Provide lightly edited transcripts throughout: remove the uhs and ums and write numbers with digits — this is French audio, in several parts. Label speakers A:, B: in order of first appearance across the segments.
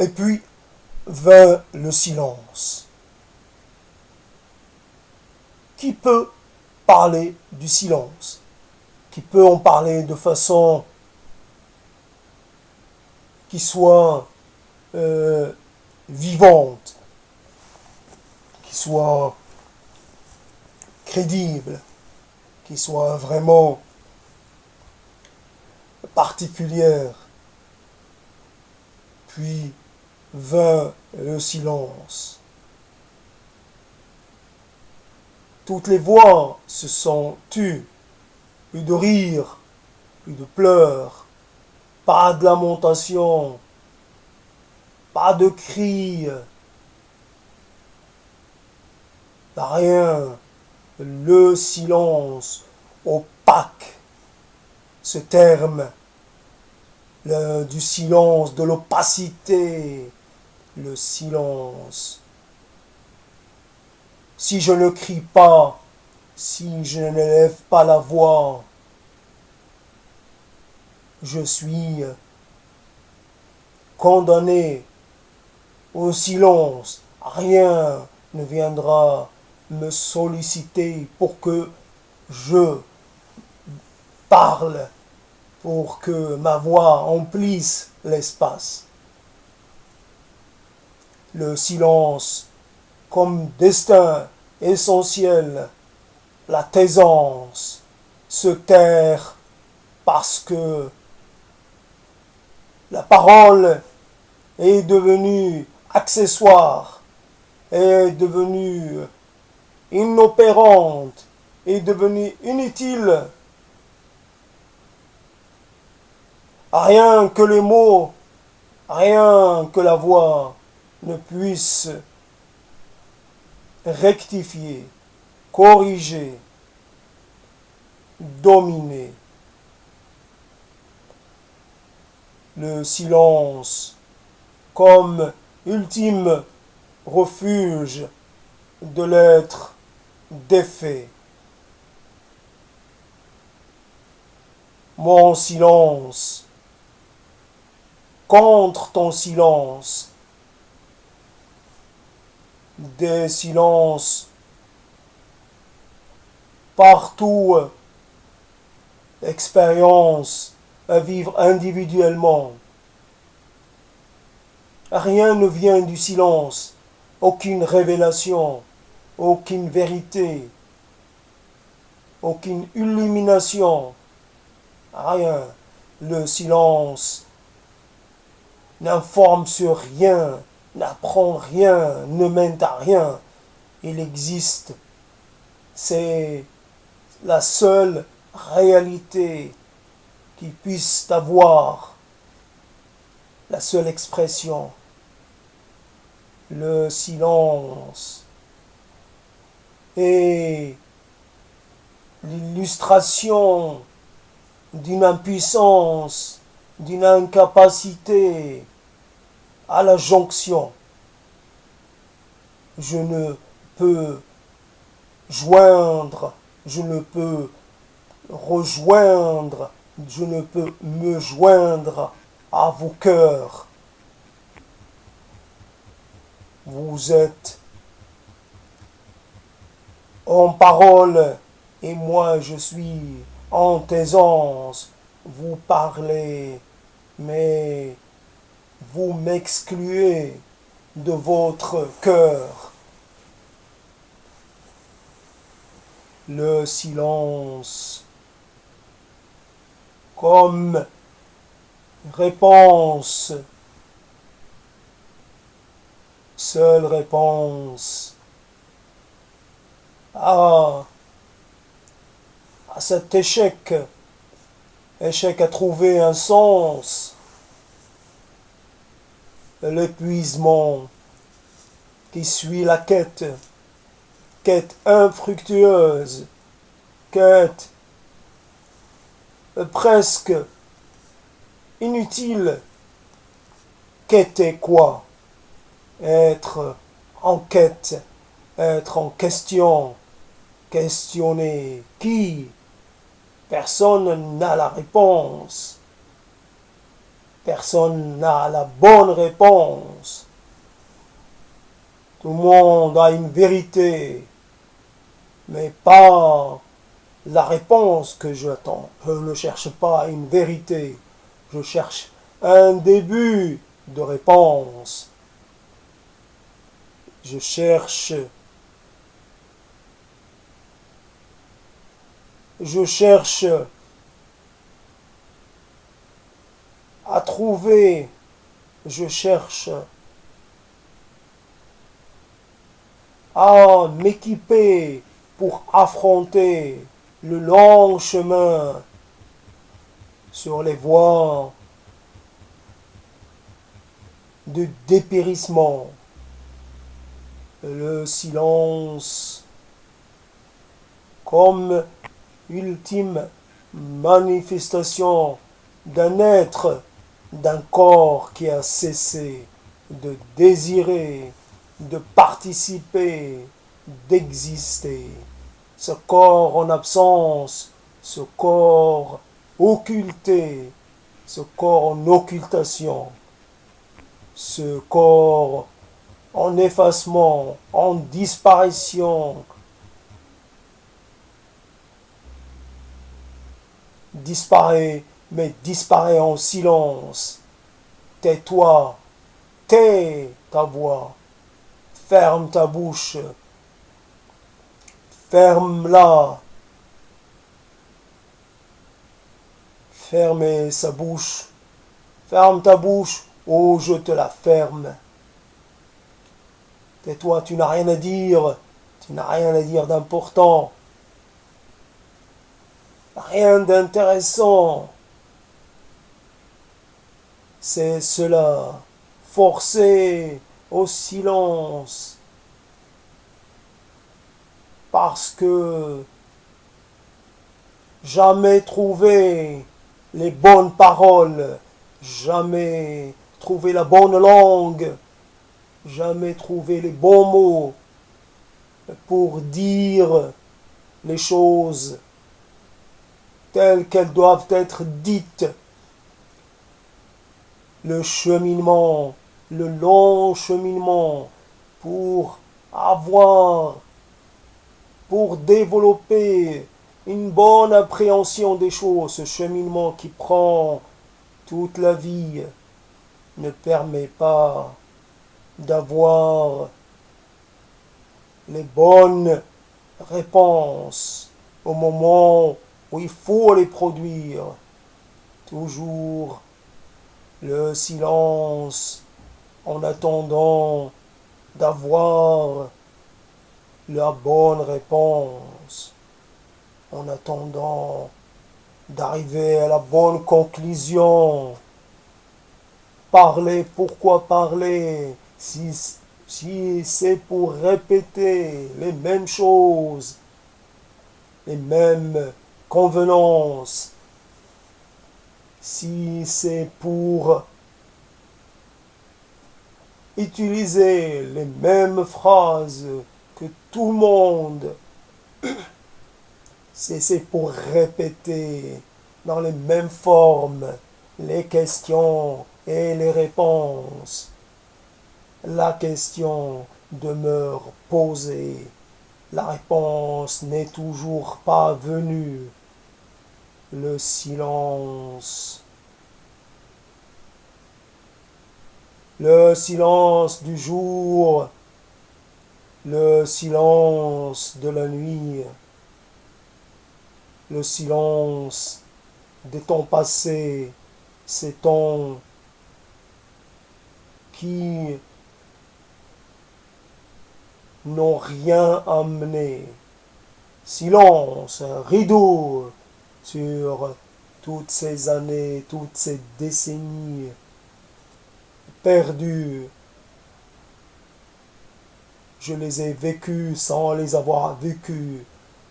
A: Et puis vint le silence. Qui peut parler du silence? Qui peut en parler de façon qui soit vivante, qui soit crédible, qui soit vraiment particulière? Puis vint le silence. Toutes les voix se sont tues. Plus de rire, plus de pleurs, pas de lamentation, pas de cris, rien. Le silence opaque, ce terme du silence, de l'opacité, le silence. Si je ne crie pas, si je n'élève pas la voix, je suis condamné au silence. Rien ne viendra me solliciter pour que je parle, pour que ma voix emplisse l'espace. Le silence comme destin essentiel, la taisance, se taire parce que la parole est devenue accessoire, est devenue inopérante, est devenue inutile. Rien que les mots, rien que la voix ne puisse rectifier, corriger, dominer. Le silence comme ultime refuge de l'être défait. Mon silence contre ton silence. Des silences partout, expérience à vivre individuellement. Rien ne vient du silence, aucune révélation, aucune vérité, aucune illumination, rien. Le silence n'informe sur rien, n'apprend rien, ne mène à rien. Il existe. C'est la seule réalité qui puisse avoir, la seule expression. Le silence est l'illustration d'une impuissance, d'une incapacité à la jonction. Je ne peux joindre, je ne peux rejoindre, je ne peux me joindre à vos cœurs. Vous êtes en parole et moi je suis en taisance. Vous parlez, mais vous m'excluez de votre cœur. Le silence comme réponse, seule réponse à cet échec à trouver un sens, l'épuisement qui suit la quête infructueuse, quête presque inutile. Quêter quoi? Être en quête, être en question, questionner qui? Personne n'a la réponse. Personne n'a la bonne réponse. Tout le monde a une vérité, mais pas la réponse que j'attends. Je ne cherche pas une vérité, je cherche un début de réponse. Je cherche à trouver, je cherche à m'équiper pour affronter le long chemin sur les voies de dépérissement. Le silence comme ultime manifestation d'un être, d'un corps qui a cessé de désirer, de participer, d'exister. Ce corps en absence, ce corps occulté, ce corps en occultation, ce corps en effacement, en disparition, disparaît, mais disparaît en silence. Tais-toi, tais ta voix, ferme ta bouche, ferme-la, fermez sa bouche, ferme ta bouche, oh je te la ferme. Tais-toi, tu n'as rien à dire, tu n'as rien à dire d'important, rien d'intéressant. C'est cela, forcé au silence, parce que jamais trouvé les bonnes paroles, jamais trouvé la bonne langue, jamais trouvé les bons mots pour dire les choses telles qu'elles doivent être dites. Le cheminement, le long cheminement pour avoir, pour développer une bonne appréhension des choses, ce cheminement qui prend toute la vie ne permet pas d'avoir les bonnes réponses au moment où il faut les produire. Toujours le silence en attendant d'avoir la bonne réponse, en attendant d'arriver à la bonne conclusion. Parler, pourquoi parler si c'est pour répéter les mêmes choses, les mêmes convenances, si c'est pour utiliser les mêmes phrases que tout le monde, si c'est pour répéter dans les mêmes formes les questions et les réponses, la question demeure posée, la réponse n'est toujours pas venue. Le silence du jour, le silence de la nuit, le silence des temps passés, ces temps qui n'ont rien amené. Silence, un rideau sur toutes ces années, toutes ces décennies perdues. Je les ai vécues sans les avoir vécues.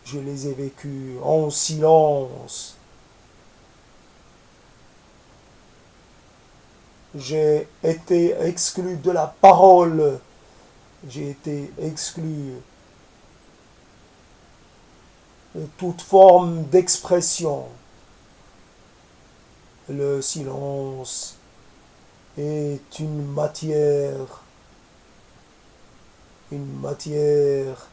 A: Je les ai vécues en silence. J'ai été exclu de la parole. J'ai été exclu de toute forme d'expression. Le silence est une matière une matière,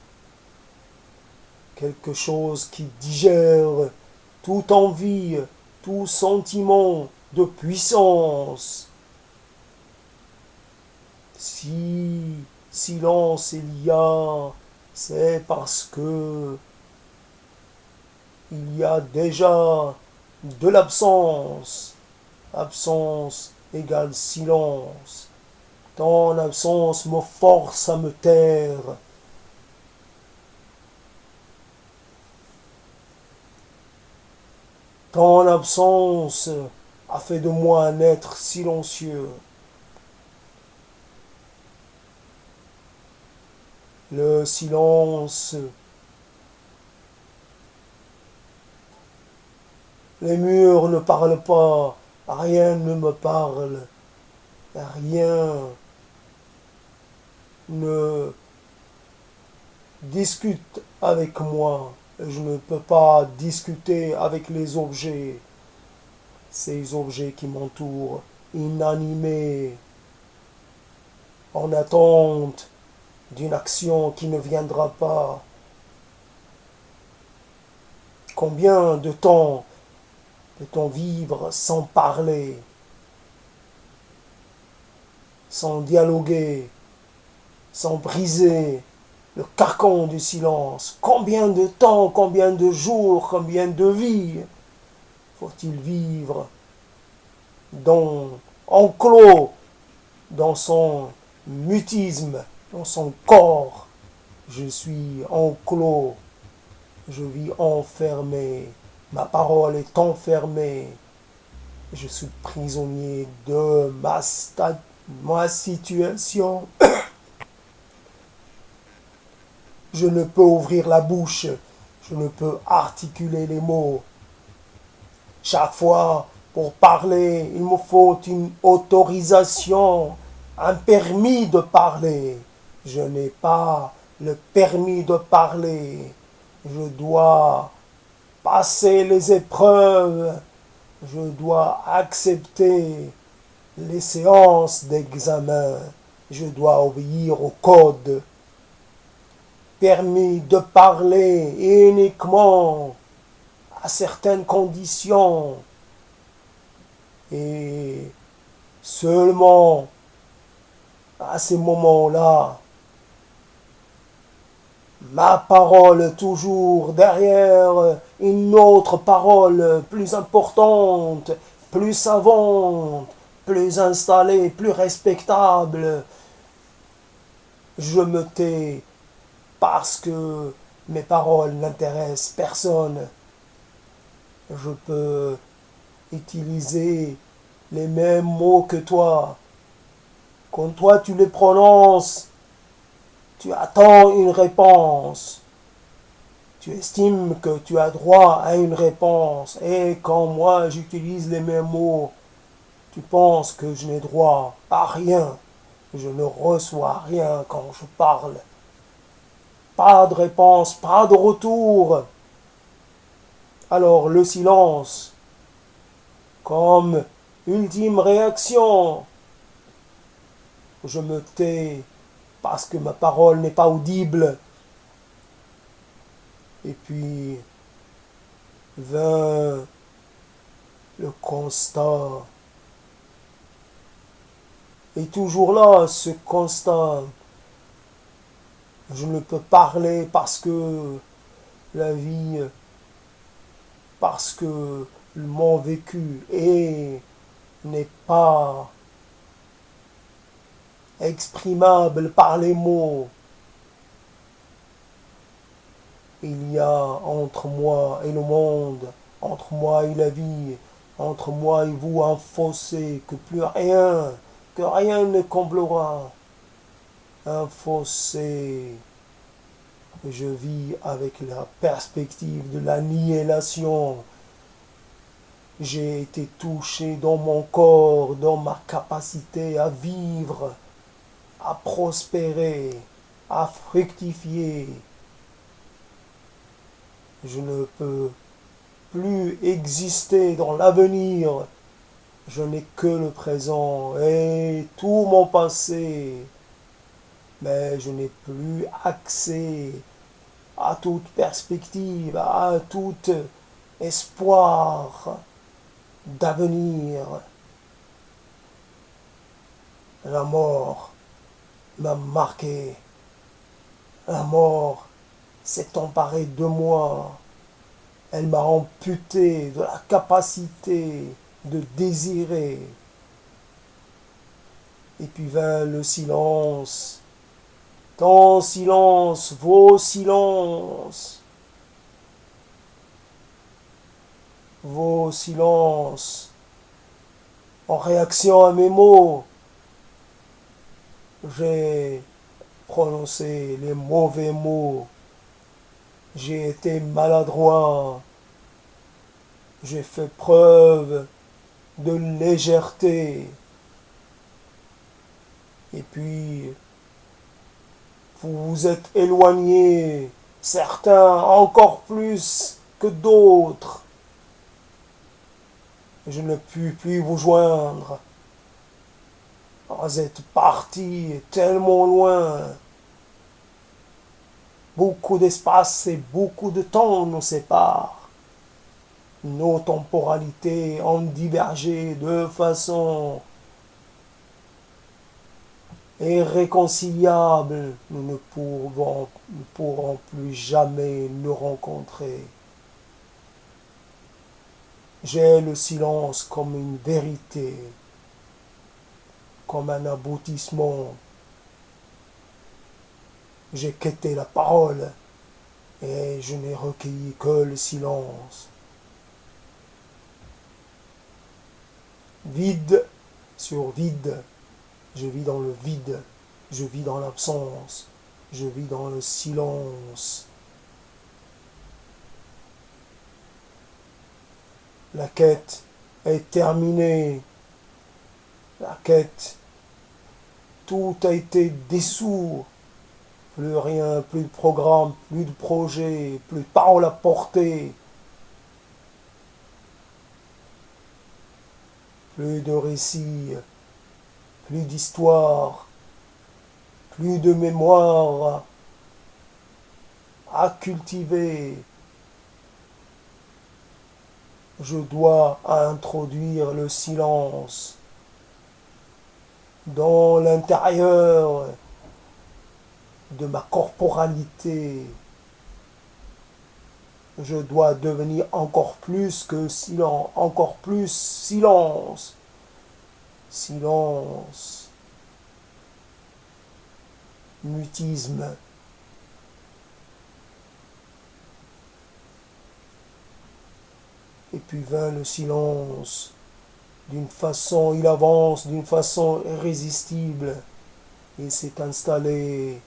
A: quelque chose qui digère toute envie, tout sentiment de puissance. Si silence il y a, c'est parce que il y a déjà de l'absence. Absence égale silence. Ton absence me force à me taire. Ton absence a fait de moi un être silencieux. Le silence, les murs ne parlent pas, rien ne me parle, rien ne discute avec moi. Je ne peux pas discuter avec les objets, ces objets qui m'entourent, inanimés, en attente d'une action qui ne viendra pas. Combien de temps peut-on vivre sans parler, sans dialoguer, sans briser le carcan du silence? Combien de temps, combien de jours, combien de vies faut-il vivre enclos dans son mutisme, dans son corps? Je suis enclos, je vis enfermé, ma parole est enfermée, je suis prisonnier de ma situation. Je ne peux ouvrir la bouche, je ne peux articuler les mots. Chaque fois, pour parler, il me faut une autorisation, un permis de parler. Je n'ai pas le permis de parler. Je dois passer les épreuves. Je dois accepter les séances d'examen. Je dois obéir au code. Permis de parler uniquement à certaines conditions et seulement à ces moments-là, ma parole toujours derrière une autre parole plus importante, plus savante, plus installée, plus respectable. Je me tais parce que mes paroles n'intéressent personne. Je peux utiliser les mêmes mots que toi. Quand toi tu les prononces, tu attends une réponse. Tu estimes que tu as droit à une réponse. Et quand moi j'utilise les mêmes mots, tu penses que je n'ai droit à rien. Je ne reçois rien quand je parle. Pas de réponse, pas de retour. Alors le silence, comme ultime réaction, je me tais parce que ma parole n'est pas audible. Et puis vint le constat. Et toujours là, ce constat, je ne peux parler parce que la vie, parce que mon vécu n'est pas exprimable par les mots. Il y a entre moi et le monde, entre moi et la vie, entre moi et vous un fossé que rien ne comblera. Un fossé. Je vis avec la perspective de l'annihilation. J'ai été touché dans mon corps, dans ma capacité à vivre, à prospérer, à fructifier. Je ne peux plus exister dans l'avenir. Je n'ai que le présent et tout mon passé mais je n'ai plus accès à toute perspective, à tout espoir d'avenir. La mort m'a marqué. La mort s'est emparée de moi. Elle m'a amputé de la capacité de désirer. Et puis vint le silence. Ton silence, vos silences. Vos silences. En réaction à mes mots, j'ai prononcé les mauvais mots. J'ai été maladroit. J'ai fait preuve de légèreté. Et puis, vous vous êtes éloignés, certains encore plus que d'autres. Je ne puis plus vous joindre. Vous êtes partis tellement loin. Beaucoup d'espace et beaucoup de temps nous séparent. Nos temporalités ont divergé de façon irréconciliable. Nous ne pourrons plus jamais nous rencontrer. J'ai le silence comme une vérité, comme un aboutissement. J'ai quitté la parole et je n'ai recueilli que le silence. Vide sur vide. Je vis dans le vide. Je vis dans l'absence. Je vis dans le silence. La quête est terminée. La quête, tout a été dissous. Plus rien, plus de programme, plus de projet, plus de paroles à porter. Plus de récits, plus d'histoire, plus de mémoire à cultiver. Je dois introduire le silence dans l'intérieur de ma corporalité. Je dois devenir encore plus que silence, encore plus silence. Silence. Mutisme. Et puis vint le silence. D'une façon, il avance d'une façon irrésistible. Il s'est installé.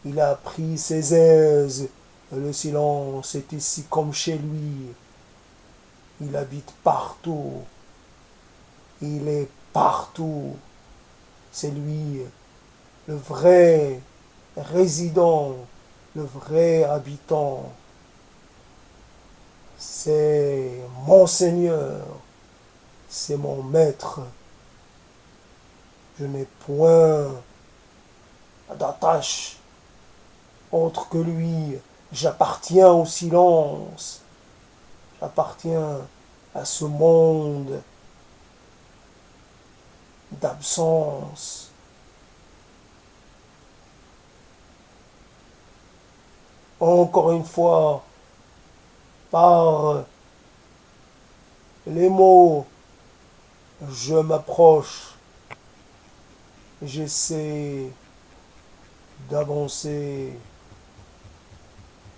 A: Il a pris ses aises. Le silence est ici comme chez lui. Il habite partout. Il est partout. C'est lui, le vrai résident, le vrai habitant. C'est mon Seigneur. C'est mon maître. Je n'ai point d'attache autre que lui. J'appartiens au silence. J'appartiens à ce monde d'absence. Encore une fois, par les mots, je m'approche, j'essaie d'avancer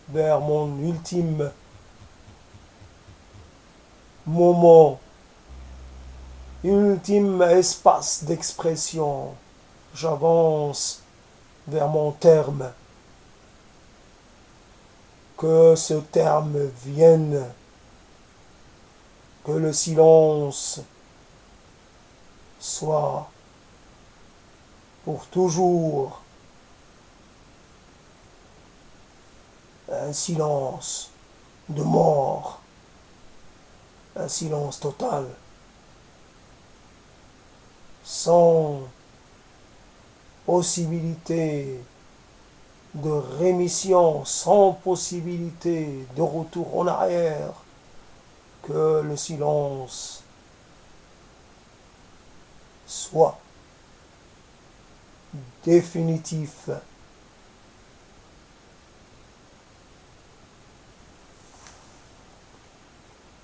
A: vers mon ultime moment, ultime espace d'expression. J'avance vers mon terme. Que ce terme vienne, que le silence soit pour toujours un silence de mort, un silence total, sans possibilité de rémission, sans possibilité de retour en arrière, que le silence soit définitif